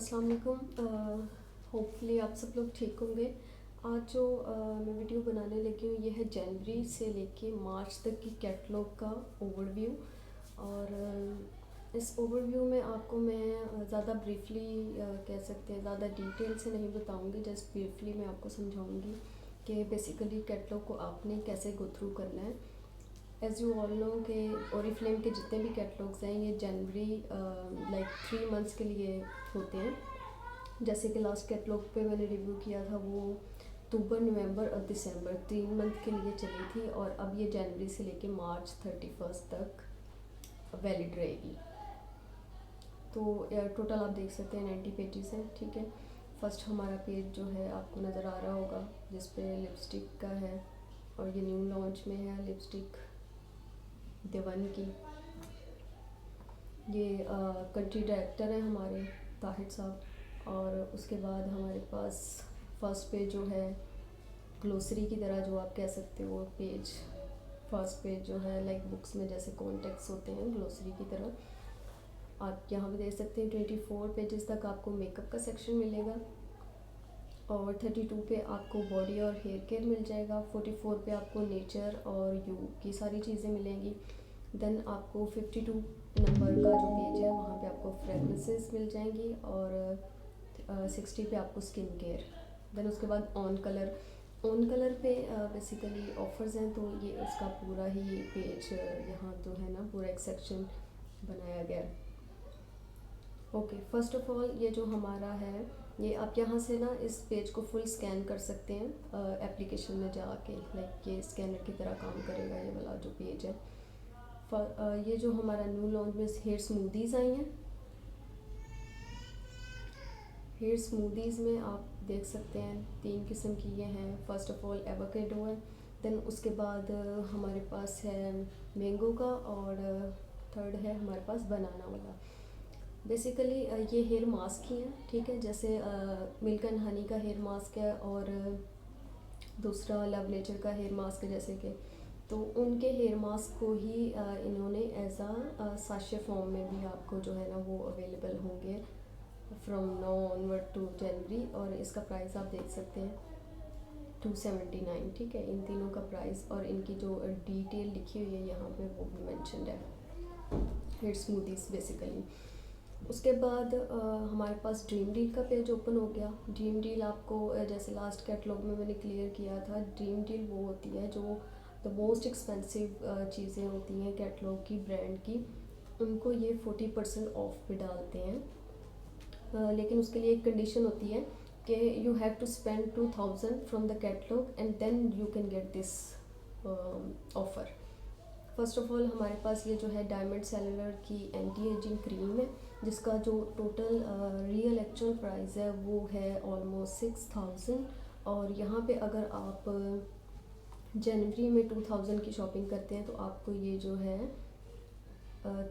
अस्सलाम वालेकुम। होपफुली आप सब लोग ठीक होंगे। आज जो मैं वीडियो बनाने लगी हूँ ये है जनवरी से लेके मार्च तक की कैटलॉग का ओवरव्यू। और इस ओवरव्यू में आपको मैं ज़्यादा ब्रीफली कह सकते हैं, ज़्यादा डिटेल से नहीं बताऊँगी, जस्ट ब्रीफली मैं आपको समझाऊँगी कि बेसिकली कैटलॉग को आपने कैसे गो थ्रू करना है। एज़ यू ऑल नो के ओरिफ्लेम के जितने भी कैटलॉग्स हैं ये जनवरी लाइक 3 मंथ्स के लिए होते हैं। जैसे कि लास्ट कैटलॉग पे मैंने रिव्यू किया था वो अक्टूबर, नवंबर और दिसंबर 3 मंथ के लिए चली थी, और अब ये जनवरी से लेके मार्च 31 तक वैलिड रहेगी। तो टोटल आप देख सकते हैं 90 पेजेस हैं, ठीक है। फर्स्ट हमारा पेज जो है आपको नज़र आ रहा होगा जिस पे लिपस्टिक का है, और ये न्यू लॉन्च में है लिपस्टिक देवन की। ये कंट्री डायरेक्टर हैं हमारे ताहिर साहब। और उसके बाद हमारे पास फर्स्ट पेज जो है ग्लोसरी की तरह, जो आप कह सकते हो पेज, फर्स्ट पेज जो है लाइक बुक्स में जैसे कॉन्टेक्ट्स होते हैं ग्लोसरी की तरह। आप यहाँ पे देख सकते हैं 24 पेजेस तक आपको मेकअप का सेक्शन मिलेगा, और 32 पे आपको बॉडी और हेयर केयर मिल जाएगा, 44 पे आपको नेचर और यू की सारी चीज़ें मिलेंगी। देन आपको 52 नंबर का जो पेज है वहाँ पे आपको फ्रेगनेंसेस मिल जाएंगी, और 60 पे आपको स्किन केयर। देन उसके बाद ऑन कलर पे बेसिकली ऑफर्स हैं, तो ये उसका पूरा ही पेज यहाँ तो है ना, पूरा एक सेक्शन बनाया गया है। ओके, फर्स्ट ऑफ ऑल ये जो हमारा है ये आप यहाँ से ना इस पेज को फुल स्कैन कर सकते हैं एप्लीकेशन में जाके, लाइक ये स्कैनर की तरह काम करेगा ये वाला जो पेज है। ये जो हमारा न्यू लॉन्च में हेयर स्मूदीज़ आई हैं, हेयर स्मूदीज़ में आप देख सकते हैं 3 किस्म की ये हैं। फर्स्ट ऑफ ऑल एवोकेडो है, देन उसके बाद हमारे पास है मैंगो का, और थर्ड है हमारे पास बनाना वाला। बेसिकली ये हेयर मास्क ही हैं, ठीक है। जैसे मिल्क एंड हनी का हेयर मास्क है, और दूसरा लव नेचर का हेयर मास्क है जैसे कि, तो उनके हेयर मास्क को ही इन्होंने एज आ साशे फॉर्म में भी आपको जो है ना वो अवेलेबल होंगे फ्रॉम नाउ ऑनवर्ड टू जनवरी। और इसका प्राइस आप देख सकते हैं 279, ठीक है। इन तीनों का प्राइस और इनकी जो डिटेल लिखी हुई है यहाँ पे वो भी मेंशन्ड है, हेयर स्मूदीज़ बेसिकली। उसके बाद हमारे पास ड्रीम डील का पेज ओपन हो गया। ड्रीम डील आपको जैसे लास्ट कैटलॉग में मैंने क्लियर किया था, ड्रीम डील वो होती है जो द मोस्ट एक्सपेंसिव चीज़ें होती हैं कैटलॉग की, ब्रांड की, उनको ये 40% ऑफ पे डालते हैं। लेकिन उसके लिए एक कंडीशन होती है कि you have to spend 2000 from the catalogue and then you can get this offer. First of all हमारे पास ये जो है डायमंड सेलुलर की एंटी एजिंग क्रीम है, जिसका जो टोटल रियल एक्चुअल प्राइस है वो है ऑलमोस्ट 6000। और यहाँ पे अगर आप जनवरी में 2000 की शॉपिंग करते हैं तो आपको ये जो है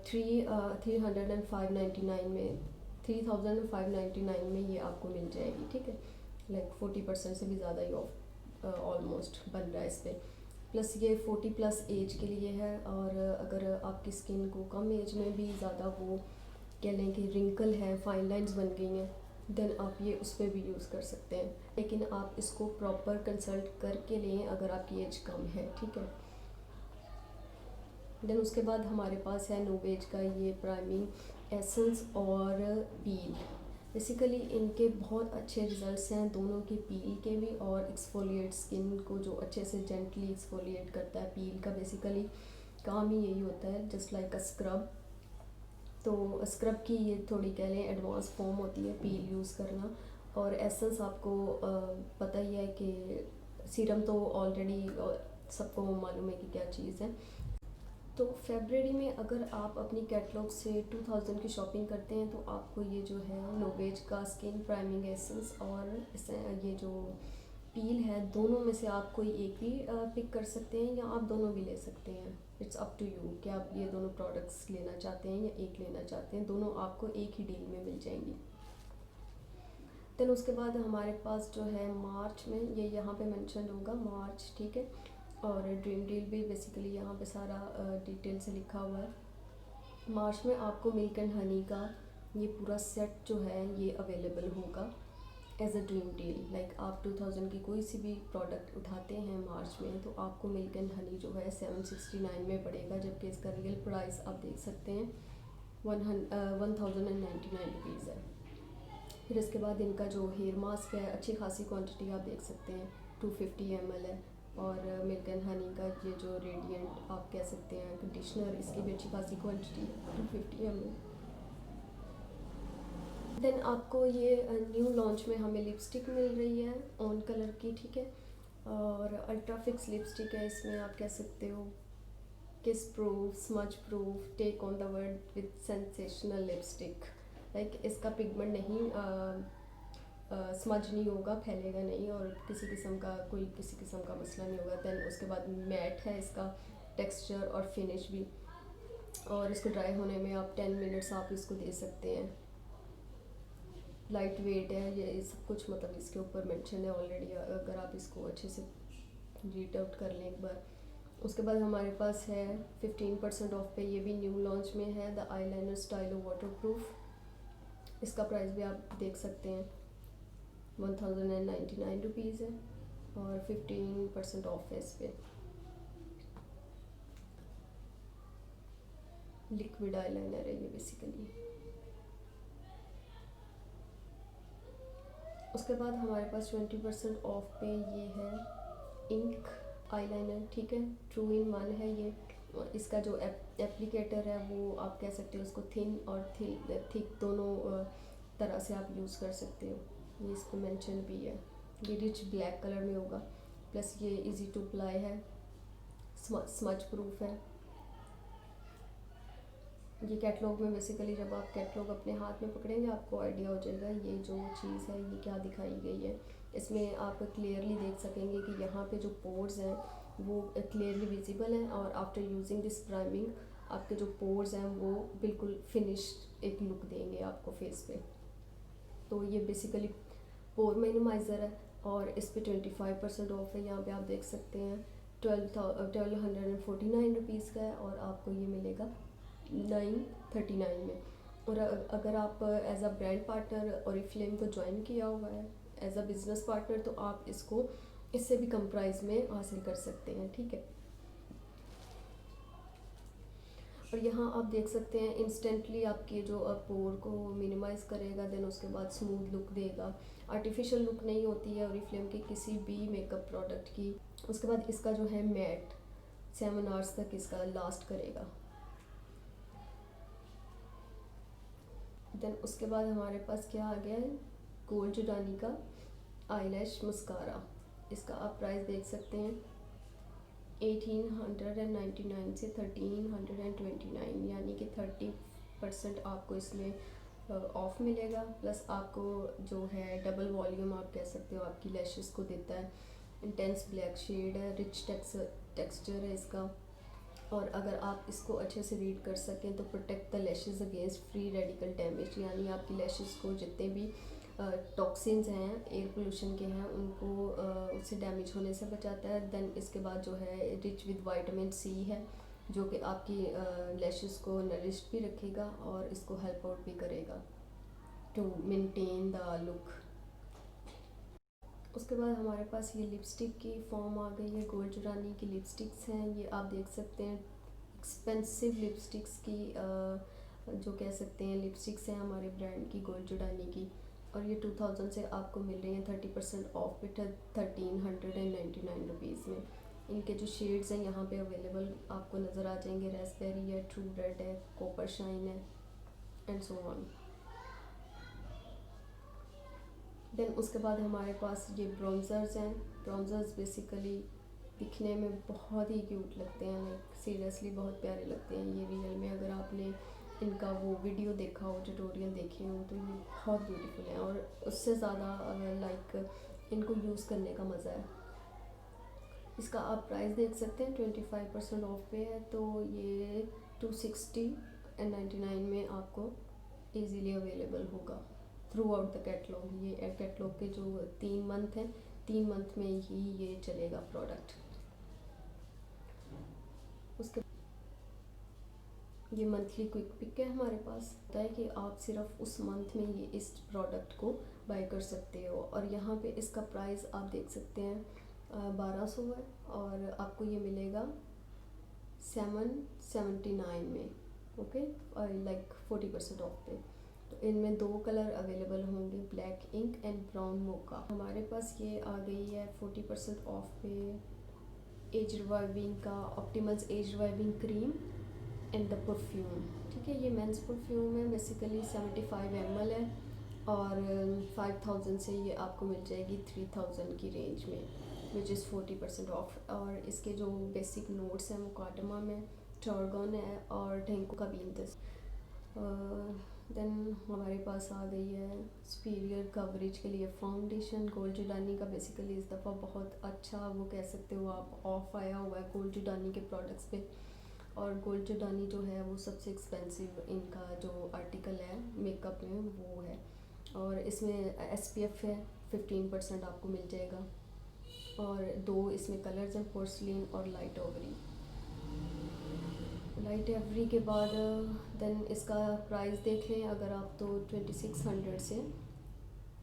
3,599 में 3,599 में ये आपको मिल जाएगी, ठीक है। लाइक 40% से भी ज़्यादा ही ऑफ ऑलमोस्ट बन रहा है इस पर। प्लस ये 40 प्लस एज के लिए है, और अगर आपकी स्किन को कम एज में भी ज़्यादा वो कह लें कि रिंकल है, फाइन लाइंस बन गई हैं, देन आप ये उस पर भी यूज़ कर सकते हैं। लेकिन आप इसको प्रॉपर कंसल्ट करके लें अगर आपकी एज कम है, ठीक है। देन उसके बाद हमारे पास है नोवेज का ये प्राइमिंग एसेंस और पील। बेसिकली इनके बहुत अच्छे रिजल्ट्स हैं दोनों के, पील के भी और एक्सफोलिएट स्किन को जो अच्छे से जेंटली एक्सफोलिएट करता है। पील का बेसिकली काम ही यही होता है, जस्ट लाइक अ स्क्रब। तो स्क्रब की ये थोड़ी कह लें एडवांस फॉर्म होती है पील यूज़ करना। और एसेंस आपको पता ही है कि सीरम तो ऑलरेडी सबको मालूम है कि क्या चीज़ है। तो फरवरी में अगर आप अपनी कैटलॉग से 2000 की शॉपिंग करते हैं तो आपको ये जो है नोवेज का स्किन प्राइमिंग एसेंस और ये जो पील है, दोनों में से आप कोई एक भी पिक कर सकते हैं, या आप दोनों भी ले सकते हैं। इट्स अप टू यू कि आप ये दोनों प्रोडक्ट्स लेना चाहते हैं या एक लेना चाहते हैं, दोनों आपको एक ही डील में मिल जाएंगी। देन उसके बाद हमारे पास जो है मार्च में, ये यहाँ पे मेंशन होगा मार्च, ठीक है। और ड्रीम डील भी बेसिकली यहाँ पे सारा डिटेल से लिखा हुआ है। मार्च में आपको मिल्क एंड हनी का ये पूरा सेट जो है ये अवेलेबल होगा as a dream deal. Like आप 2000 की कोई सी भी प्रोडक्ट उठाते हैं मार्च में तो आपको मिल्क एंड हनी जो है 769 में पड़ेगा, जबकि इसका रियल प्राइस आप देख सकते हैं 1099 रुपीज़ है। फिर इसके बाद इनका जो हेयर मास्क है अच्छी खासी क्वांटिटी आप देख सकते हैं 250 ml है। और मिल्क एंड हनी का ये जो रेडिएंट आप कह सकते हैं कंडीशनर, इसकी भी अच्छी खासी क्वांटिटी 250 ml। देन आपको ये न्यू लॉन्च में हमें लिपस्टिक मिल रही है ऑन कलर की, ठीक है। और अल्ट्रा फिक्स लिपस्टिक है, इसमें आप कह सकते हो kiss proof, smudge proof, take on the world with sensational lipstick. Like इसका पिगमेंट नहीं स्मज नहीं होगा, फैलेगा नहीं और किसी किस्म का मसला नहीं होगा। देन उसके बाद मैट है इसका टेक्सचर और फिनिश भी, और इसको ड्राई होने में आप 10 मिनट्स आप इसको दे सकते हैं। लाइट वेट है, ये सब कुछ मतलब इसके ऊपर मेंशन है ऑलरेडी, अगर आप इसको अच्छे से रीड आउट कर लें एक बार। उसके बाद हमारे पास है 15% ऑफ पे, ये भी न्यू लॉन्च में है, द आईलाइनर स्टाइलो वाटरप्रूफ। इसका प्राइस भी आप देख सकते हैं 1099 रुपीज़ है और 15% ऑफ है इस पर। लिक्विड आईलाइनर है ये बेसिकली। उसके बाद हमारे पास 20% ऑफ पे ये है इंक आईलाइनर, ठीक है, 2 in 1 है ये। इसका जो एप्लीकेटर है वो आप कह सकते हो उसको थिन और थिक दोनों तरह से आप यूज़ कर सकते हो। ये इस पर मेंशन भी है, ये रिच ब्लैक कलर में होगा, प्लस ये इजी टू अप्लाई है, स्मज प्रूफ है। ये कैटलॉग में बेसिकली जब आप कैटलॉग अपने हाथ में पकड़ेंगे आपको आइडिया हो जाएगा ये जो चीज़ है ये क्या दिखाई गई है। इसमें आप क्लियरली देख सकेंगे कि यहाँ पे जो पोर्स हैं वो क्लियरली विजिबल हैं, और आफ्टर यूजिंग दिस प्राइमिंग आपके जो पोर्स हैं वो बिल्कुल फिनिश्ड एक लुक देंगे आपको फेस पे। तो ये बेसिकली पोर मिनिमाइज़र है और इस पे 25% ऑफ है। यहाँ पे आप देख सकते हैं 1249 रुपीज़ का है और आपको ये मिलेगा 939 में। और अगर आप as a brand partner Oriflame को ज्वाइन किया हुआ है एज अ बिज़नेस पार्टनर तो आप इसको इससे भी कम प्राइस में हासिल कर सकते हैं, ठीक है। और यहाँ आप देख सकते हैं इंस्टेंटली आपके जो पोर को मिनिमाइज़ करेगा, देन उसके बाद स्मूथ लुक देगा। आर्टिफिशियल लुक नहीं होती है ओरिफ्लेम के किसी भी मेकअप प्रोडक्ट की। उसके बाद इसका जो है मैट 7 आवर्स तक इसका लास्ट करेगा। देन उसके बाद हमारे पास क्या आ गया है, गोल्ड जुडानी का आईलैश मस्कारा। इसका आप प्राइस देख सकते हैं 1899 से 1329, यानी कि 30% आपको इसमें ऑफ मिलेगा। प्लस आपको जो है डबल वॉल्यूम आप कह सकते हो आपकी लैशेस को देता है। इंटेंस ब्लैक शेड है, रिच टेक्सचर है इसका, और अगर आप इसको अच्छे से रीड कर सकें तो protect the lashes against free radical damage, यानी आपकी लैशेस को जितने भी टॉक्सिन्स हैं एयर पोल्यूशन के हैं उनको उससे डैमेज होने से बचाता है। देन इसके बाद जो है रिच विद विटामिन सी है जो कि आपकी लैशेस को नरिश्ड भी रखेगा और इसको हेल्प आउट भी करेगा टू मेंटेन द लुक। उसके बाद हमारे पास ये लिपस्टिक की फॉर्म आ गई है, गोल्ड जुरानी की लिपस्टिक्स हैं, ये आप देख सकते हैं एक्सपेंसिव लिपस्टिक्स की जो कह सकते हैं लिपस्टिक्स हैं हमारे ब्रांड की गोल्ड जुरानी की, और ये 2000 से आपको मिल रही हैं 30% ऑफ पे 1399 रुपीज़ में। इनके जो शेड्स हैं यहाँ पे अवेलेबल आपको नज़र आ जाएंगे, रेस्पबेरी है, ट्रू रेड है, कॉपर शाइन है एंड सो ऑन। देन उसके बाद हमारे पास ये ब्राउज़र्स हैं। ब्राउज़र्स बेसिकली दिखने में बहुत ही क्यूट लगते हैं, लाइक सीरियसली बहुत प्यारे लगते हैं। ये रियल में अगर आपने इनका वो वीडियो देखा हो, ट्यूटोरियल देखे हो तो ये बहुत ब्यूटीफुल है, और उससे ज़्यादा लाइक इनको यूज़ करने का मज़ा है। इसका आप प्राइस देख सकते हैं 25% ऑफ पे है, तो ये 260 में आपको ईज़िली अवेलेबल होगा थ्रू आउट द कैटलॉग। ये कैटलॉग के जो 3 मंथ हैं, 3 मंथ में ही ये चलेगा प्रोडक्ट। उसके ये मंथली क्विक पिक है हमारे पास। होता है कि आप सिर्फ उस मंथ में ये इस प्रोडक्ट को बाय कर सकते हो। और यहाँ पे इसका प्राइस आप देख सकते हैं 1200 है, और आपको ये मिलेगा 779 में। ओके, और लाइक 40% ऑफ पे। तो इनमें 2 कलर अवेलेबल होंगे, ब्लैक इंक एंड ब्राउन मोका। हमारे पास ये आ गई है 40% ऑफ पे एज रिवाइविंग का Optimals age reviving cream and the perfume. ठीक है, ये मेंस परफ्यूम है, बेसिकली 75 ml है, और 5000 से ये आपको मिल जाएगी 3000 की रेंज में, विच इज़ 40% ऑफ। और इसके जो बेसिक नोट्स हैं वो कार्डमम है, टॉर्गन है और टेंको का बीनतस। देन हमारे पास आ गई है सुपीरियर कवरेज के लिए फाउंडेशन। गोल्ड जुडानी का बेसिकली इस दफ़ा बहुत अच्छा वो कह सकते हो आप ऑफ आया हुआ है गोल्ड जुडानी के प्रोडक्ट्स पे। और गोल्ड जुडानी जो है वो सबसे एक्सपेंसिव इनका जो आर्टिकल है मेकअप में वो है। और इसमें SPF है 15% आपको मिल जाएगा। और 2 इसमें कलर्स हैं, पोर्सलिन और लाइट ओवरी। लाइट एवरी के बाद देन इसका प्राइस देख लें अगर आप, तो 2600 से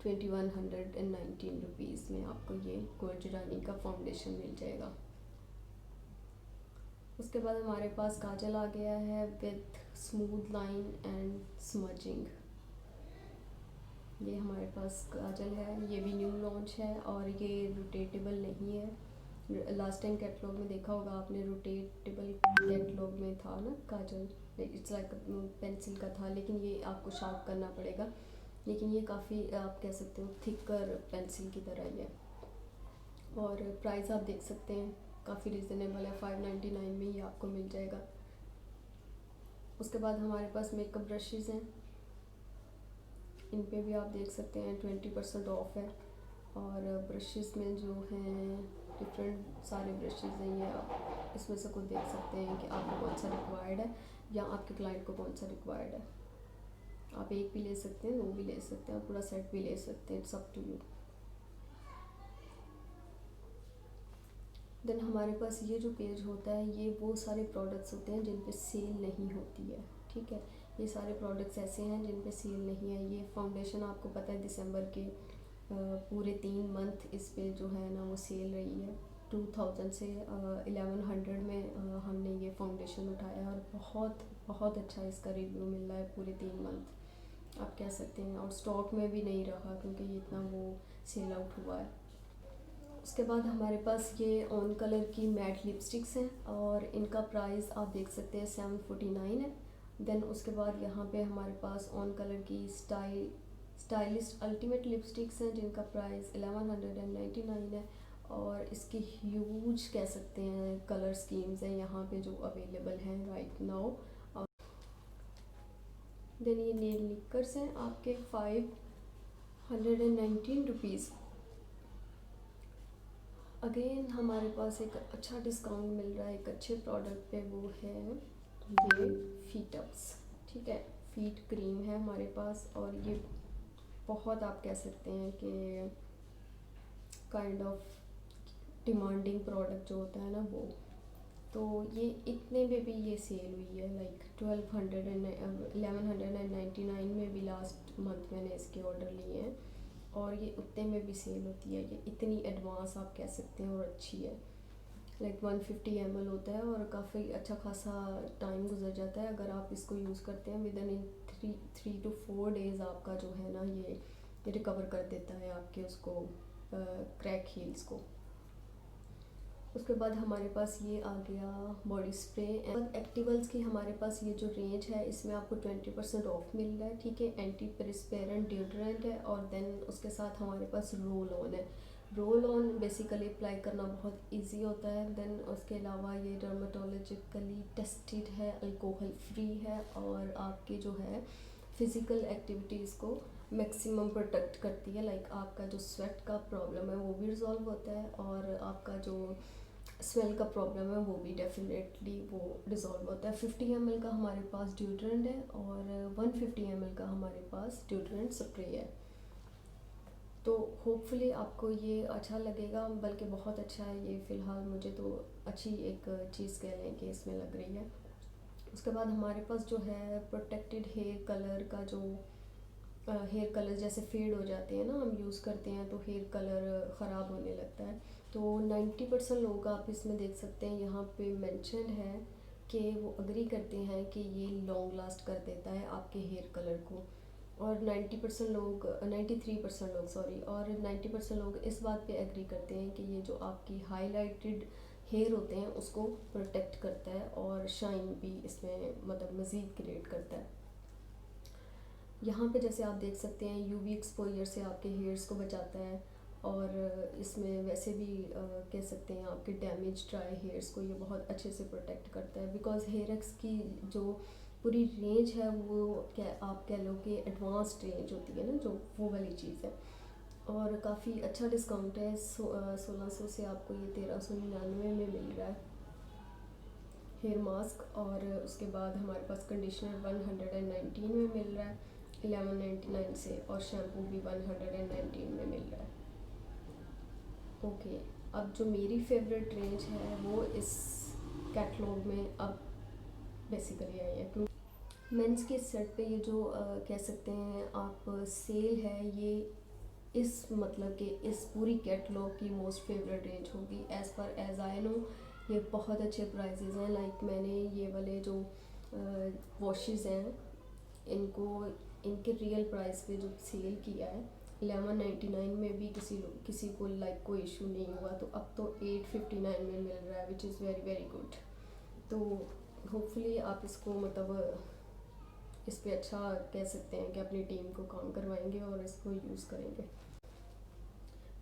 2119 रुपीज़ में आपको ये गोल्ड जुडानी का फाउंडेशन मिल जाएगा। उसके बाद हमारे पास काजल आ गया है with smooth line and smudging. ये हमारे पास काजल है, ये भी न्यू लॉन्च है और ये रोटेटेबल नहीं है। लास्ट टाइम कैटलॉग में देखा होगा आपने, रोटेटेबल कैटलॉग में था ना काजल, इट्स लाइक पेंसिल का था, लेकिन ये आपको शार्प करना पड़ेगा। लेकिन ये काफ़ी आप कह सकते हो थिकर पेंसिल की तरह ही है। और प्राइस आप देख सकते हैं काफ़ी रिजनेबल है, 599 में ये आपको मिल जाएगा। उसके बाद हमारे पास मेकअप ब्रशेज़ हैं, इन पे भी आप देख सकते हैं 20% ऑफ है। और ब्रशेज़ में जो हैं डिफरेंट सारे ब्रशेज़ हैं, ये आप इसमें से कुछ देख सकते हैं कि आपको कौन सा रिक्वायर्ड है या आपके क्लाइंट को कौन सा रिक्वायर्ड है। आप एक भी ले सकते हैं, 2 भी ले सकते हैं, पूरा सेट भी ले सकते हैं, it's up to you. Then हमारे पास ये जो पेज होता है ये वो सारे प्रोडक्ट्स होते हैं जिन पे सेल नहीं होती है। ठीक है, ये सारे प्रोडक्ट्स ऐसे हैं जिन पे सेल नहीं है। ये फाउंडेशन आपको पता है दिसंबर के पूरे 3 मंथ इस पे जो है ना वो सेल रही है। 2000 से 1100 में हमने ये फाउंडेशन उठाया और बहुत बहुत अच्छा इसका रिव्यू मिल रहा है पूरे 3 मंथ आप कह सकते हैं। और स्टॉक में भी नहीं रहा क्योंकि ये इतना वो सेल आउट हुआ है। उसके बाद हमारे पास ये ऑन कलर की मैट लिपस्टिक्स हैं और इनका प्राइस आप देख सकते हैं 749 है। देन उसके बाद यहाँ पे हमारे पास ऑन कलर की स्टाइलिस्ट अल्टीमेट लिपस्टिक्स हैं जिनका प्राइस 1199 है। और इसकी ह्यूज कह सकते हैं कलर स्कीम्स हैं यहाँ पे जो अवेलेबल हैं राइट नाउ। देन ये नेल लिकर्स हैं आपके 519 रुपीज़। अगेन हमारे पास एक अच्छा डिस्काउंट मिल रहा है एक अच्छे प्रोडक्ट पे, वो है ये फीटअप्स। ठीक है, फीट क्रीम है हमारे पास और ये बहुत आप कह सकते हैं कि काइंड ऑफ डिमांडिंग प्रोडक्ट जो होता है ना वो। तो ये इतने में भी ये सेल हुई है, लाइक 1199 में भी लास्ट मंथ मैंने इसके ऑर्डर लिए हैं और ये उतने में भी सेल होती है। ये इतनी एडवांस आप कह सकते हैं और अच्छी है, लाइक 150 ml होता है और काफ़ी अच्छा खासा टाइम गुजर जाता है अगर आप इसको यूज़ करते हैं। विद इन 3 to 4 डेज़ आपका जो है ना ये रिकवर कर देता है आपके उसको क्रैक हील्स को। उसके बाद हमारे पास ये आ गया बॉडी स्प्रे एंड एक्टिवल्स की। हमारे पास ये जो रेंज है इसमें आपको 20% ऑफ मिल रहा है। ठीक है, एंटी प्रिस्पेरेंट डिओड्रेंट है और देन उसके साथ हमारे पास रोल ऑन है। रोल ऑन बेसिकली अप्लाई करना बहुत इजी होता है। देन उसके अलावा ये डर्माटोलॉजिकली टेस्टेड है, अल्कोहल फ्री है और आपकी जो है फिज़िकल एक्टिविटीज़ को मैक्सिमम प्रोटेक्ट करती है। लाइक आपका जो स्वेट का प्रॉब्लम है वो भी रिजॉल्व होता है और आपका जो स्मेल का प्रॉब्लम है वो भी डेफिनेटली वो डिज़ोल्व होता है। 50 ml का हमारे पास डिओड्रेंट है और 150 ml का हमारे पास डिओड्रेंट स्प्रे है। तो होपफुली आपको ये अच्छा लगेगा, बल्कि बहुत अच्छा है ये फ़िलहाल मुझे तो अच्छी एक चीज़ कह लें कि इसमें लग रही है। उसके बाद हमारे पास जो है प्रोटेक्टेड हेयर कलर का जो हेयर कलर जैसे फेड हो जाते हैं ना, हम यूज़ करते हैं तो हेयर कलर ख़राब होने लगता है। तो 90% लोग आप इसमें देख सकते हैं यहाँ पे मेंशन है कि वो अग्री करते हैं कि ये लॉन्ग लास्ट कर देता है आपके हेयर कलर को। और 90% लोग 93% लोग सॉरी और 90% लोग इस बात पे एग्री करते हैं कि ये जो आपकी हाईलाइटेड हेयर होते हैं उसको प्रोटेक्ट करता है और शाइन भी इसमें मतलब मज़ीद क्रिएट करता है। यहाँ पे जैसे आप देख सकते हैं यूवी एक्सपोजर से आपके हेयर्स को बचाता है और इसमें वैसे भी कह सकते हैं आपके डैमेज ड्राई हेयर्स को ये बहुत अच्छे से प्रोटेक्ट करता है। बिकॉज हेयर एक्स की जो पूरी रेंज है वो क्या आप कह लो कि एडवांस्ड रेंज होती है ना, जो वो वाली चीज़ है। और काफ़ी अच्छा डिस्काउंट है, 1600 से आपको ये 1399 में मिल रहा है हेयर मास्क। और उसके बाद हमारे पास कंडीशनर 119 में मिल रहा है 1199 से, और शैम्पू भी 119 में मिल रहा है। ओके, अब जो मेरी फेवरेट रेंज है वो इस कैटलॉग में अब बेसिकली आई है, क्योंकि मेंस के सेट पे ये जो कह सकते हैं आप सेल है, ये इस मतलब कि इस पूरी कैटलॉग की मोस्ट फेवरेट रेंज होगी as per as I know. ये बहुत अच्छे प्राइजेज़ हैं। लाइक मैंने ये वाले जो वॉशेज़ हैं इनको इनके रियल प्राइस पे जो सेल किया है 1199 में भी किसी को लाइक कोई इशू नहीं हुआ, तो अब तो 859 में मिल रहा है, which is very very good. तो होपफुली आप इसको मतलब इस पे अच्छा कह सकते हैं कि अपनी टीम को काम करवाएंगे और इसको यूज़ करेंगे।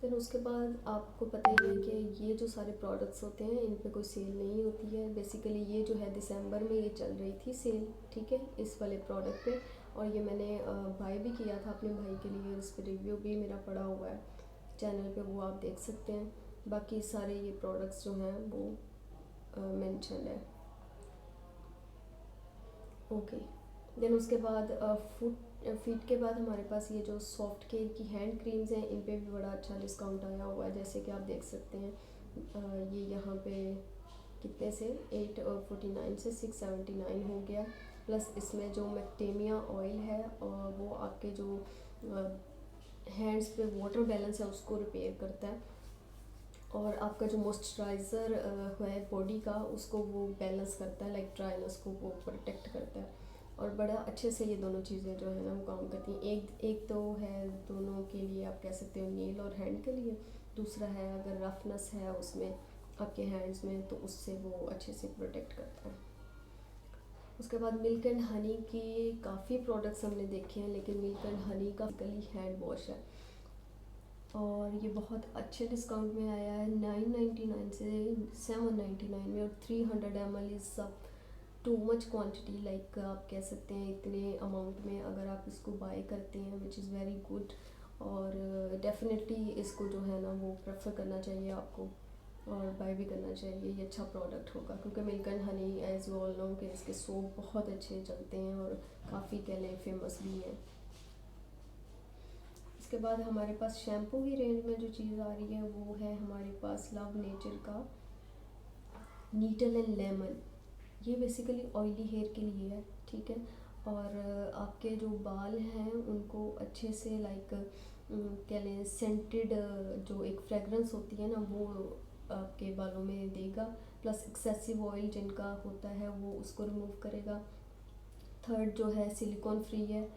फिर उसके बाद आपको पता ही है कि ये जो सारे प्रोडक्ट्स होते हैं इन पे कोई सेल नहीं होती है। बेसिकली ये जो है दिसंबर में ये चल रही थी सेल, ठीक है, इस वाले प्रोडक्ट पे। और ये मैंने बाय भी किया था अपने भाई के लिए, इस पर रिव्यू भी मेरा पड़ा हुआ है चैनल पे, वो आप देख सकते हैं। बाकी सारे ये प्रोडक्ट्स जो हैं वो मेंशन है। ओके, देन उसके बाद फीट के बाद हमारे पास ये जो सॉफ्ट केयर की हैंड क्रीम्स हैं इन पे भी बड़ा अच्छा डिस्काउंट आया हुआ है। जैसे कि आप देख सकते हैं ये यहाँ पे कितने से 849 से 679 हो गया। प्लस इसमें जो मैक्टेमिया ऑयल है और वो आपके जो हैंड्स पे वाटर बैलेंस है उसको रिपेयर करता है, और आपका जो मॉइस्चराइज़र है बॉडी का उसको वो बैलेंस करता है, लाइक ड्राइनेस को वो प्रोटेक्ट करता है। और बड़ा अच्छे से ये दोनों चीज़ें जो है ना वो काम करती हैं। एक तो है दोनों के लिए, आप कह सकते हो नेल और हैंड के लिए। दूसरा है अगर रफनेस है उसमें आपके हैंड्स में तो उससे वो अच्छे से प्रोटेक्ट करता है। उसके बाद मिल्क एंड हनी की काफ़ी प्रोडक्ट्स हमने देखे हैं, लेकिन मिल्क एंड हनी का बेसिकली हैंड वॉश है और ये बहुत अच्छे डिस्काउंट में आया है 999 से 799 में। और 300 ml इज़ सब टू मच क्वांटिटी, लाइक आप कह सकते हैं इतने अमाउंट में अगर आप इसको बाय करते हैं विच इज़ वेरी गुड। और डेफिनेटली इसको जो है ना वो प्रेफर करना चाहिए आपको और बाय भी करना चाहिए। ये अच्छा प्रोडक्ट होगा क्योंकि milk and honey as you all know कि इसके सोप बहुत अच्छे चलते हैं और काफ़ी कह लें फेमस भी हैं। इसके बाद हमारे पास शैम्पू की रेंज में जो चीज़ आ रही है वो है हमारे पास लव नेचर का नीटल एंड लेमन। ये बेसिकली ऑयली हेयर के लिए है, ठीक है। और आपके जो बाल हैं उनको अच्छे से लाइक कह लें सेंटेड जो एक फ्रेगरेंस होती है ना वो आपके बालों में देगा। प्लस एक्सेसिव ऑयल जिनका होता है वो उसको रिमूव करेगा। थर्ड जो है सिलिकॉन फ्री है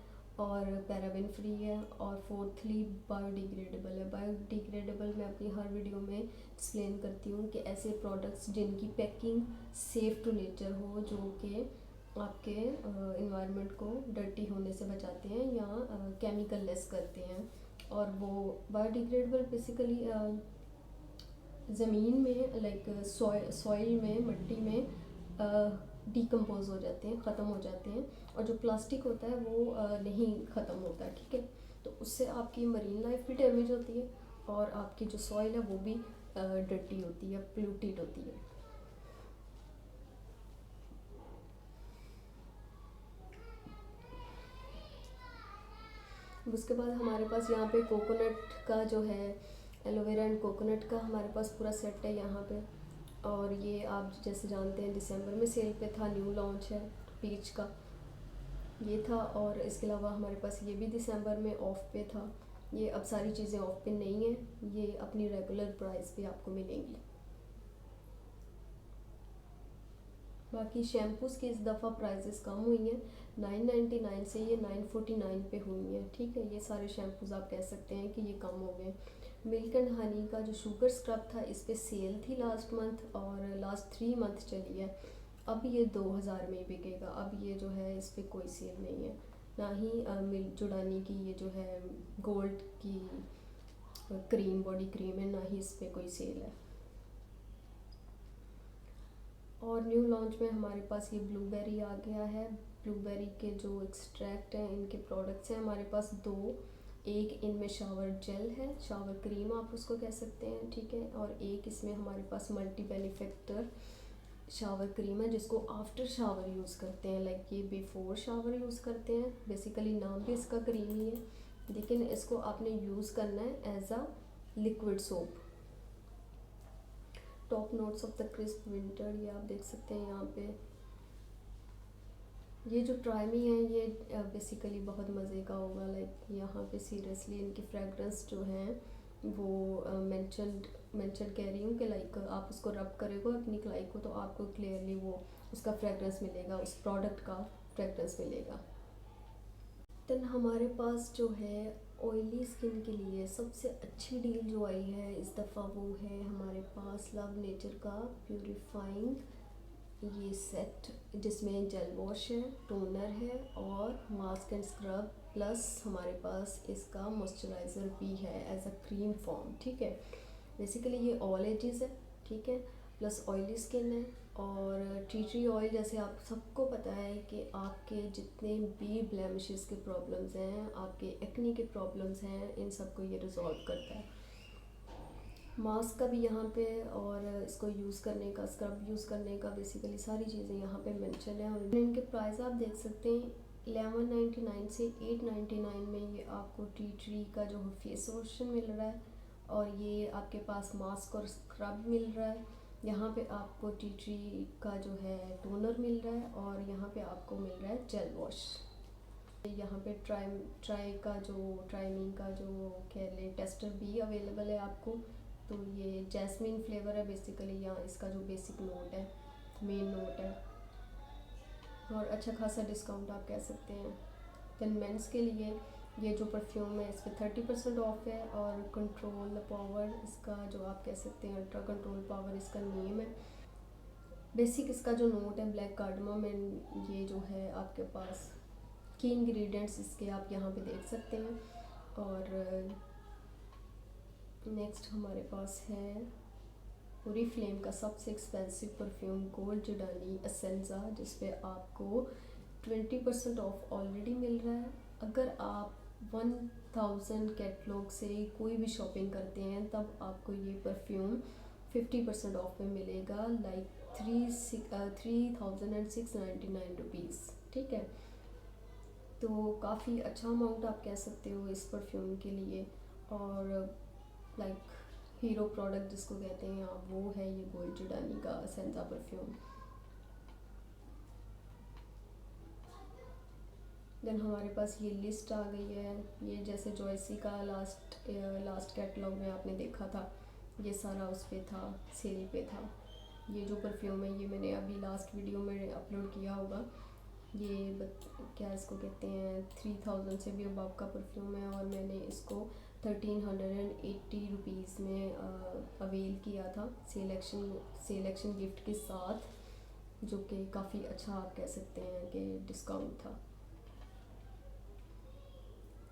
और पैराबेन फ्री है। और फोर्थली बायोडिग्रेडेबल है। बायोडिग्रेडेबल मैं अपनी हर वीडियो में एक्सप्लेन करती हूँ कि ऐसे प्रोडक्ट्स जिनकी पैकिंग सेफ़ टू नेचर हो, जो कि आपके इन्वायरमेंट को डर्टी होने से बचाते हैं या केमिकल लेस करते हैं। और वो बायोडिग्रेडेबल बेसिकली ज़मीन में लाइक सॉइल में मिट्टी में डिकम्पोज हो जाते हैं, ख़त्म हो जाते हैं। और जो प्लास्टिक होता है वो नहीं ख़त्म होता है, ठीक है। तो उससे आपकी मरीन लाइफ भी डैमेज होती है और आपकी जो सॉइल है वो भी डर्टी होती है, पोल्यूटेड होती है। उसके बाद हमारे पास यहाँ पे कोकोनट का जो है एलोवेरा एंड कोकोनट का हमारे पास पूरा सेट है यहाँ पे। और ये आप जैसे जानते हैं दिसंबर में सेल पे था, न्यू लॉन्च है पीच का, ये था। और इसके अलावा हमारे पास ये भी दिसंबर में ऑफ पे था। ये अब सारी चीज़ें ऑफ पे नहीं हैं, ये अपनी रेगुलर प्राइस पे आपको मिलेंगी। बाकी शैम्पूज़ की इस दफ़ा प्राइसेस कम हुई हैं, 999 से ये 949 पे हुई हैं, ठीक है। ये सारे शैम्पूज़ आप कह सकते हैं कि ये कम हो गए। मिल्क एंड हनी का जो शुगर स्क्रब था, इस पे सेल थी लास्ट मंथ और लास्ट 3 मंथ चली है। अब ये 2000 में ही बिकेगा। अब ये जो है इस पे कोई सेल नहीं है, ना ही मिल्क जुड़ानी की ये जो है गोल्ड की क्रीम, बॉडी क्रीम है, ना ही इस पे कोई सेल है। और न्यू लॉन्च में हमारे पास ये ब्लूबेरी आ गया है। ब्लूबेरी के जो एक्सट्रैक्ट हैं, इनके प्रोडक्ट्स हैं हमारे पास 2। एक इनमें शावर जेल है, शावर क्रीम आप उसको कह सकते हैं, ठीक है। और एक इसमें हमारे पास मल्टी बेनिफिक्टर शावर क्रीम है, जिसको आफ्टर शावर यूज़ करते हैं। लाइक ये बिफोर शावर यूज़ करते हैं, बेसिकली नाम भी इसका क्रीम ही है, लेकिन इसको आपने यूज़ करना है as a liquid soap. Top notes of the crisp winter, ये आप देख सकते हैं यहाँ पे। ये जो ट्राई है ये बेसिकली बहुत मज़े का होगा। लाइक यहाँ पे सीरियसली इनकी फ्रेगरेंस जो हैं वो मेंशन कह रही हूँ कि लाइक आप उसको रब करेगा अपनी कलाई को तो आपको क्लियरली वो उसका फ्रेगरेंस मिलेगा, उस प्रोडक्ट का फ्रेगरेंस मिलेगा। देन हमारे पास जो है ऑयली स्किन के लिए सबसे अच्छी डील जो आई है इस दफ़ा, वो है हमारे पास लव नेचर का प्यूरिफाइंग ये सेट, जिसमें जेल वॉश है, टोनर है और मास्क एंड स्क्रब, प्लस हमारे पास इसका मॉइस्चराइज़र भी है एज अ क्रीम फॉर्म, ठीक है। बेसिकली ये ऑल एजेस है, ठीक है, प्लस ऑयली स्किन है। और टी ट्री ऑयल, जैसे आप सबको पता है कि आपके जितने भी ब्लेमिशेस के प्रॉब्लम्स हैं, आपके एक्ने के प्रॉब्लम्स हैं, इन सबको ये रिजॉल्व करता है। मास्क का भी यहाँ पे, और इसको यूज़ करने का, स्क्रब यूज़ करने का, बेसिकली सारी चीज़ें यहाँ पे मेंशन है। और इनके प्राइस आप देख सकते हैं, 1199 से 899 में ये आपको टी ट्री का जो फेस वॉश मिल रहा है, और ये आपके पास मास्क और स्क्रब मिल रहा है। यहाँ पे आपको टी ट्री का जो है टोनर मिल रहा है, और यहाँ पे आपको मिल रहा है जेल वॉश। यहाँ पे ट्राइमिंग का जो कह लें टेस्टर भी अवेलेबल है आपको। तो ये जैस्मिन फ्लेवर है बेसिकली, यहाँ इसका जो बेसिक नोट है, मेन नोट है, और अच्छा खासा डिस्काउंट आप कह सकते हैं। देन मेंस के लिए ये जो परफ्यूम है इस पर 30% ऑफ है, और कंट्रोल पावर इसका जो आप कह सकते हैं, अल्ट्रा कंट्रोल पावर इसका नेम है। बेसिक इसका जो नोट है ब्लैक कार्डमम, एंड ये जो है आपके पास की इंग्रेडिएंट्स इसके आप यहाँ पे देख सकते हैं। और नेक्स्ट हमारे पास है ओरिफ्लेम का सबसे एक्सपेंसिव परफ्यूम गोल्ड जुडानी एसेंजा, जिस पे आपको 20% ऑफ ऑलरेडी मिल रहा है। अगर आप 1000 कैटलॉग से कोई भी शॉपिंग करते हैं तब आपको ये परफ्यूम 50% ऑफ में मिलेगा, लाइक 3699 रुपीज़, ठीक है। तो काफ़ी अच्छा अमाउंट आप कह सकते हो इस परफ्यूम के लिए। और लाइक हीरो प्रोडक्ट जिसको कहते हैं आप, वो है ये गोल्ड जुडानी का सेंजा परफ्यूम। देन हमारे पास ये लिस्ट आ गई है। ये जैसे जॉयसी का लास्ट कैटलॉग में आपने देखा था, ये सारा उस पे था, सेल पे था। ये जो परफ्यूम है ये मैंने अभी लास्ट वीडियो में अपलोड किया होगा। ये क्या इसको कहते हैं, 3000 से भी अबव का परफ्यूम है, और मैंने इसको 1380 रुपीज़ में अवेल किया था सेलेक्शन गिफ्ट के साथ, जो कि काफ़ी अच्छा आप कह सकते हैं कि डिस्काउंट था।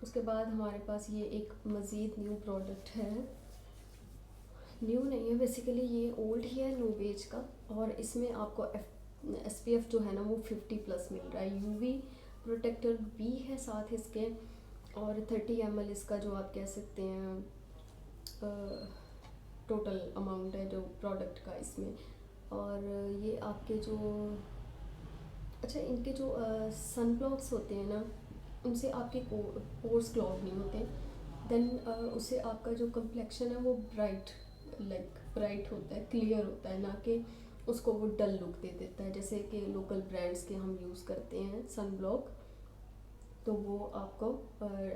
उसके बाद हमारे पास ये एक मज़ीद न्यू प्रोडक्ट है, न्यू नहीं है बेसिकली, ये ओल्ड ही है, नोवेज का, और इसमें आपको SPF जो है ना वो 50+ मिल रहा है। UV प्रोटेक्टर भी है साथ इसके, और 30 ml इसका जो आप कह सकते हैं टोटल अमाउंट है जो प्रोडक्ट का इसमें। और ये आपके जो अच्छा इनके जो सन ब्लॉक्स होते हैं ना, उनसे आपके पोर्स क्लॉग नहीं होते। देन उससे आपका जो कम्प्लेक्शन है वो ब्राइट लाइक ब्राइट होता है, क्लियर होता है, ना कि उसको वो डल लुक दे देता है। जैसे कि लोकल ब्रांड्स के हम यूज़ करते हैं सन ब्लॉक, तो वो आपको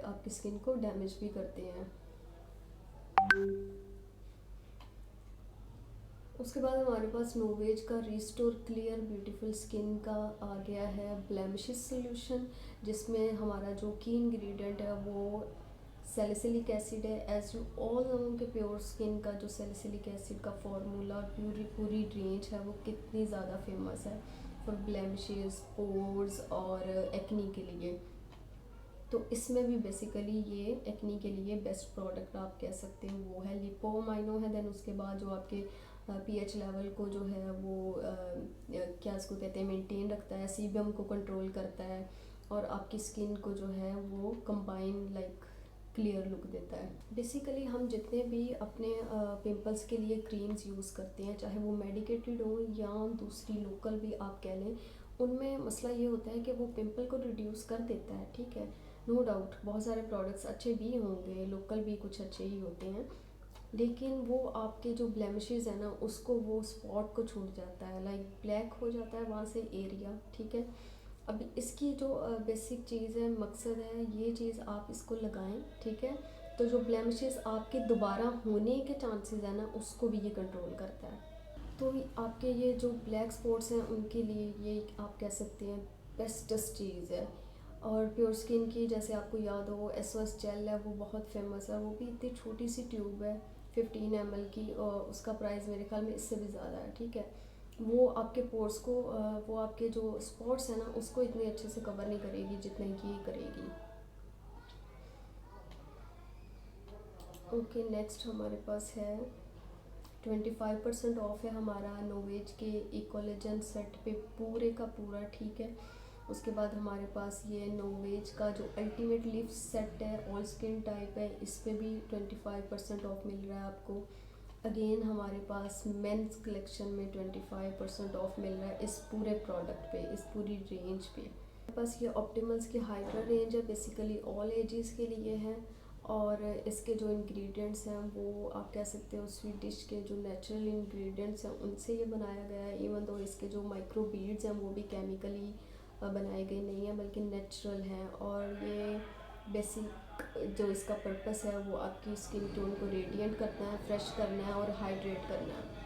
आपकी स्किन को डैमेज भी करते हैं। उसके बाद हमारे पास नोवेज का रिस्टोर क्लियर ब्यूटीफुल स्किन का आ गया है ब्लेमिशेस सोल्यूशन, जिसमें हमारा जो की इंग्रेडिएंट है वो सैलिसिलिक एसिड है। एज यू ऑल नो के प्योर स्किन का जो सैलिसिलिक एसिड का फार्मूला और पूरी रेंज है वो कितनी ज़्यादा फेमस है फॉर ब्लेमिशेस, पोर्स और एक्नी के लिए। तो इसमें भी बेसिकली ये एक्नी के लिए बेस्ट प्रोडक्ट आप कह सकते हो वो है लिपोमाइनो है। देन उसके बाद जो आपके पीएच लेवल को जो है वो क्या इसको कहते हैं मेंटेन रखता है, सीबम को कंट्रोल करता है और आपकी स्किन को जो है वो कंबाइन लाइक क्लियर लुक देता है। बेसिकली हम जितने भी अपने पिंपल्स के लिए क्रीम्स यूज़ करते हैं, चाहे वो मेडिकेटेड हो या दूसरी लोकल भी आप कह लें, उनमें मसला ये होता है कि वो पिंपल को रिड्यूस कर देता है, ठीक है, नो डाउट बहुत सारे प्रोडक्ट्स अच्छे भी होंगे, लोकल भी कुछ अच्छे ही होते हैं, लेकिन वो आपके जो ब्लेमिशेस है ना उसको वो स्पॉट को छूट जाता है, लाइक ब्लैक हो जाता है वहाँ से एरिया, ठीक है। अब इसकी जो बेसिक चीज़ है, मकसद है, ये चीज़ आप इसको लगाएं, ठीक है, तो जो ब्लेमिशेस आपके दोबारा होने के चांसेस है ना उसको भी ये कंट्रोल करता है। तो आपके ये जो ब्लैक स्पॉट्स हैं उनके लिए ये आप कह सकते हैं बेस्टेस्ट चीज़ है। और प्योर स्किन की जैसे आपको याद हो एसओएस जेल है, वो बहुत फेमस है, वो भी इतनी छोटी सी ट्यूब है 15 ml की, और उसका प्राइस मेरे ख्याल में इससे भी ज़्यादा है, ठीक है। वो आपके पोर्स को वो आपके जो स्पॉट्स हैं ना उसको इतने अच्छे से कवर नहीं करेगी जितने की ये करेगी। ओके, नेक्स्ट हमारे पास है 25% ऑफ है हमारा नोवेज के इकोलेजन सेट पे पूरे का पूरा, ठीक है। उसके बाद हमारे पास ये नोवेज का जो अल्टीमेट लिफ्ट सेट है, ऑल स्किन टाइप है, इस पे भी 25% ऑफ मिल रहा है आपको। अगेन हमारे पास मेंस कलेक्शन में 25% ऑफ मिल रहा है इस पूरे प्रोडक्ट पे, इस पूरी रेंज पे। हमारे पास ये ऑप्टिमल्स की हाइड्रा रेंज है, बेसिकली ऑल एजेस के लिए है, और इसके जो इंग्रेडिएंट्स हैं वो आप कह सकते हो स्वीडिश के जो नेचुरल इंग्रेडिएंट्स हैं उनसे ये बनाया गया है। इवन तो इसके जो माइक्रो बीड्स हैं वो भी केमिकली बनाए गए नहीं हैं बल्कि नेचुरल हैं, और ये बेसिक जो इसका पर्पस है वो आपकी स्किन टोन को रेडिएंट करना है, फ्रेश करना है और हाइड्रेट करना है।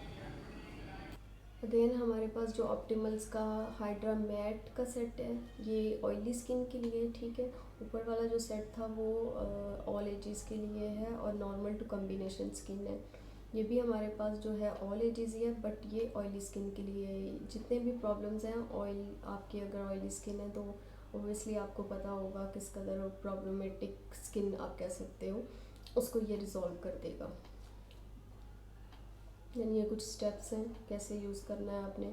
अगेन हमारे पास जो ऑप्टिमल्स का हाइड्रा मैट का सेट है ये ऑयली स्किन के लिए, ठीक है। ऊपर वाला जो सेट था वो ऑल एजेस के लिए है और नॉर्मल टू कॉम्बिनेशन स्किन है। ये भी हमारे पास जो है ऑल एजेस ही है, बट ये ऑयली स्किन के लिए है। जितने भी प्रॉब्लम्स हैं ऑयल आपकी अगर ऑयली स्किन है तो ओबियसली आपको पता होगा किस कदर प्रॉब्लमेटिक स्किन आप कह सकते हो, उसको ये रिजॉल्व कर देगा। यानी ये कुछ स्टेप्स हैं कैसे यूज़ करना है आपने।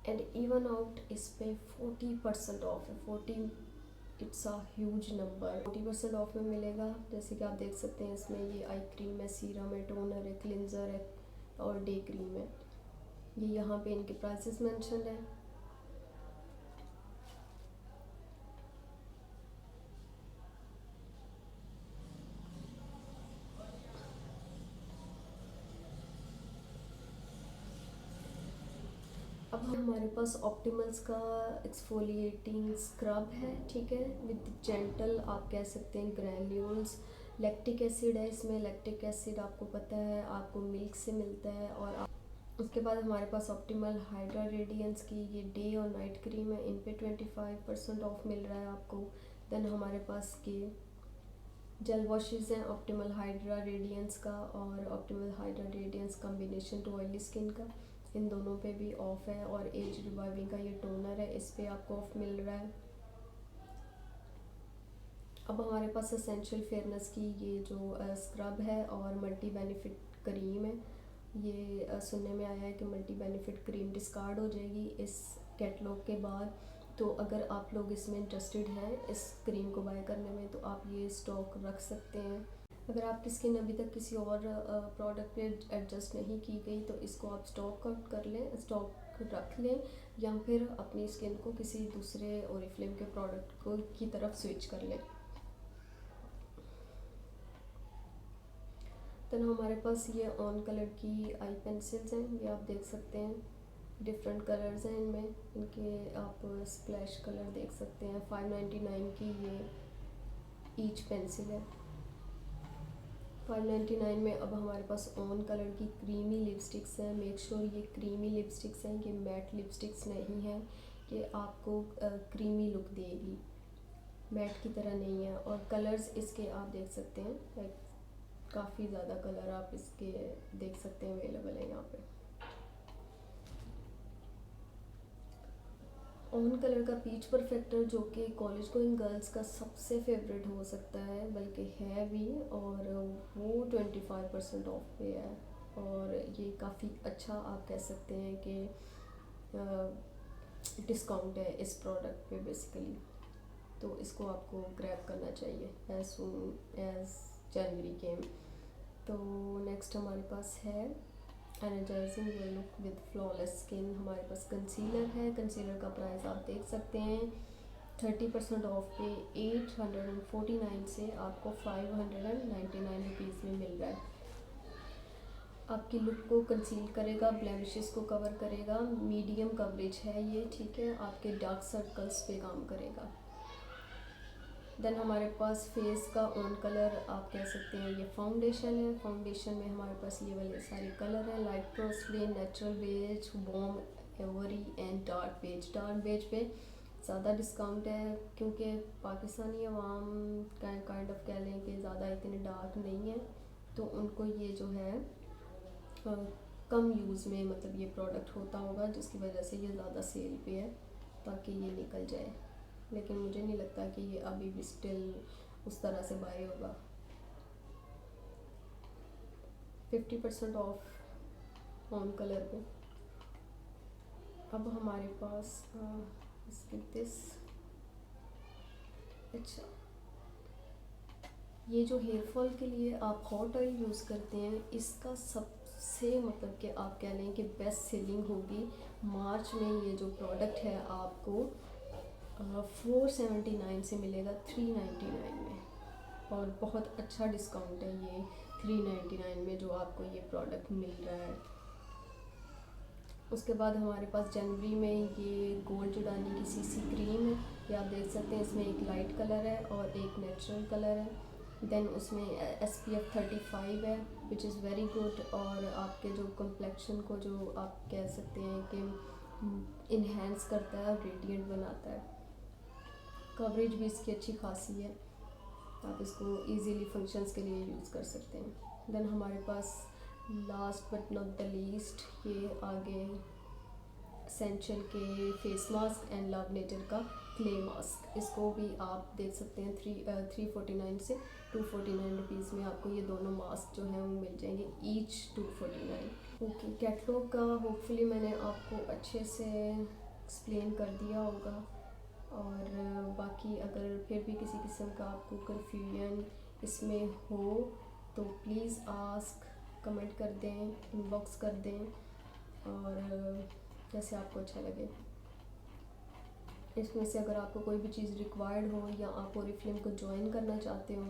एंड इवन आउट इस पे 40% ऑफ है, 40 it's a huge number. 40% of में मिलेगा, जैसे कि आप देख सकते हैं इसमें ये आई क्रीम है, सीरम है, टोनर है, क्लिनजर है और डे क्रीम है। ये यहाँ पे इनके प्राइसेस मेंशन है। अब हमारे पास ऑप्टिमल्स का एक्सफोलिएटिंग स्क्रब है, ठीक है, विद जेंटल आप कह सकते हैं ग्रैन्यूल्स। लैक्टिक एसिड है इसमें, लैक्टिक एसिड आपको पता है आपको मिल्क से मिलता है। और उसके बाद हमारे पास ऑप्टिमल हाइड्रा रेडियंस की ये डे और नाइट क्रीम है, इन पे 25% ऑफ मिल रहा है आपको। देन हमारे पास के जेल वॉशेज़ हैं ऑप्टिमल हाइड्रा रेडियंस का और optimal hydra radiance combination to oily skin का, इन दोनों पे भी ऑफ है। और एज रिवाइविंग का ये टोनर है, इस पे आपको ऑफ मिल रहा है। अब हमारे पास एसेंशियल फेयरनेस की ये जो स्क्रब है और मल्टी बेनिफिट क्रीम है, ये सुनने में आया है कि मल्टी बेनिफिट क्रीम डिस्कार्ड हो जाएगी इस कैटलॉग के बाद। तो अगर आप लोग इसमें इंटरेस्टेड हैं इस क्रीम को बाय करने में तो आप ये स्टॉक रख सकते हैं। अगर आपकी स्किन अभी तक किसी और प्रोडक्ट पे एडजस्ट नहीं की गई तो इसको आप स्टॉक आउट कर लें, स्टॉक रख लें, या फिर अपनी स्किन को किसी दूसरे ओरिफ्लेम के प्रोडक्ट को की तरफ स्विच कर लें। देन हमारे पास ये ऑन कलर की आई पेंसिल्स हैं, ये आप देख सकते हैं। डिफरेंट कलर्स हैं इनमें, इनके आप स्प्लैश कलर देख सकते हैं। 599 की ये ईच पेंसिल है। 599 में अब हमारे पास ऑन कलर की क्रीमी लिपस्टिक्स हैं। मेक श्योर ये क्रीमी लिपस्टिक्स हैं, ये मैट लिपस्टिक्स नहीं है कि आपको क्रीमी लुक देगी, मैट की तरह नहीं है। और कलर्स इसके आप देख सकते हैं, लाइक काफ़ी ज़्यादा कलर आप इसके देख सकते हैं अवेलेबल है यहाँ पे। ऑन कलर का पीच परफेक्टर जो कि कॉलेज गोइंग गर्ल्स का सबसे फेवरेट हो सकता है, बल्कि है भी, और वो 25% ऑफ पे है। और ये काफ़ी अच्छा आप कह सकते हैं कि डिस्काउंट है इस प्रोडक्ट पे बेसिकली। तो इसको आपको ग्रैब करना चाहिए एज सून एज जनवरी केम। तो नेक्स्ट हमारे पास है energising your look with flawless skin. हमारे पास कंसीलर है। कंसीलर का प्राइस आप देख सकते हैं 30% ऑफ पे 849 से आपको 599 रुपीज़ में मिल रहा है। आपकी लुक को कंसील करेगा, ब्लेमिशेस को कवर करेगा, मीडियम कवरेज है ये, ठीक है। आपके डार्क सर्कल्स पे काम करेगा। देन हमारे पास फेस का ऑन कलर आप कह सकते हैं ये फाउंडेशन है। फाउंडेशन में हमारे पास ये वाले सारे कलर हैं, light cross green, natural beige, warm ivory and dark beige. Dark beige पे ज़्यादा डिस्काउंट है क्योंकि पाकिस्तानी अवाम काइंड ऑफ कह लें कि ज़्यादा इतने डार्क नहीं है, तो उनको ये जो है कम यूज़ में मतलब ये प्रोडक्ट होता होगा, जिसकी वजह से ये ज़्यादा सेल पे है ताकि ये निकल जाए। लेकिन मुझे नहीं लगता कि ये अभी भी स्टिल उस तरह से बाय होगा। 50% ऑफ ऑन कलर पे। अब हमारे पास दिस, अच्छा, ये जो हेयर फॉल के लिए आप हॉट ऑयल यूज़ करते हैं, इसका सबसे मतलब कि आप कह लें कि बेस्ट सेलिंग होगी मार्च में। ये जो प्रोडक्ट है आपको 479 से मिलेगा 399 में, और बहुत अच्छा डिस्काउंट है ये 399 में जो आपको ये प्रोडक्ट मिल रहा है। उसके बाद हमारे पास जनवरी में ये गोल्ड जुडानी की सीसी क्रीम है, ये आप देख सकते हैं। इसमें एक लाइट कलर है और एक नेचुरल कलर है। देन उसमें SPF 35 है विच इज़ वेरी गुड, और आपके जो कम्प्लेक्शन को जो आप कह सकते हैं कि इन्हेंस करता है और रेडिएंट बनाता है। कवरेज भी इसकी अच्छी खासी है, आप इसको इजीली फंक्शंस के लिए यूज़ कर सकते हैं। देन हमारे पास last but not the least ये आगे एसेंशियल के face mask and love nature का क्ले मास्क। इसको भी आप देख सकते हैं 349 से 249 रुपीज़ में आपको ये दोनों मास्क जो हैं वो मिल जाएंगे, ईच 249। ओके, कैटलॉग का होपफुली मैंने आपको अच्छे से एक्सप्लेन कर दिया होगा। और बाकी अगर फिर भी किसी किस्म का आपको कन्फ्यूजन इसमें हो तो प्लीज़ आस्क, कमेंट कर दें, इनबॉक्स कर दें, और जैसे आपको अच्छा लगे। इसमें से अगर आपको कोई भी चीज़ रिक्वायर्ड हो या आप ओरिफ्लेम को ज्वाइन करना चाहते हो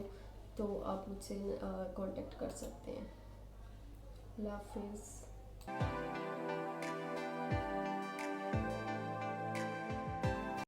तो आप मुझसे कांटेक्ट कर सकते हैं। अल्लाह हाफिज़।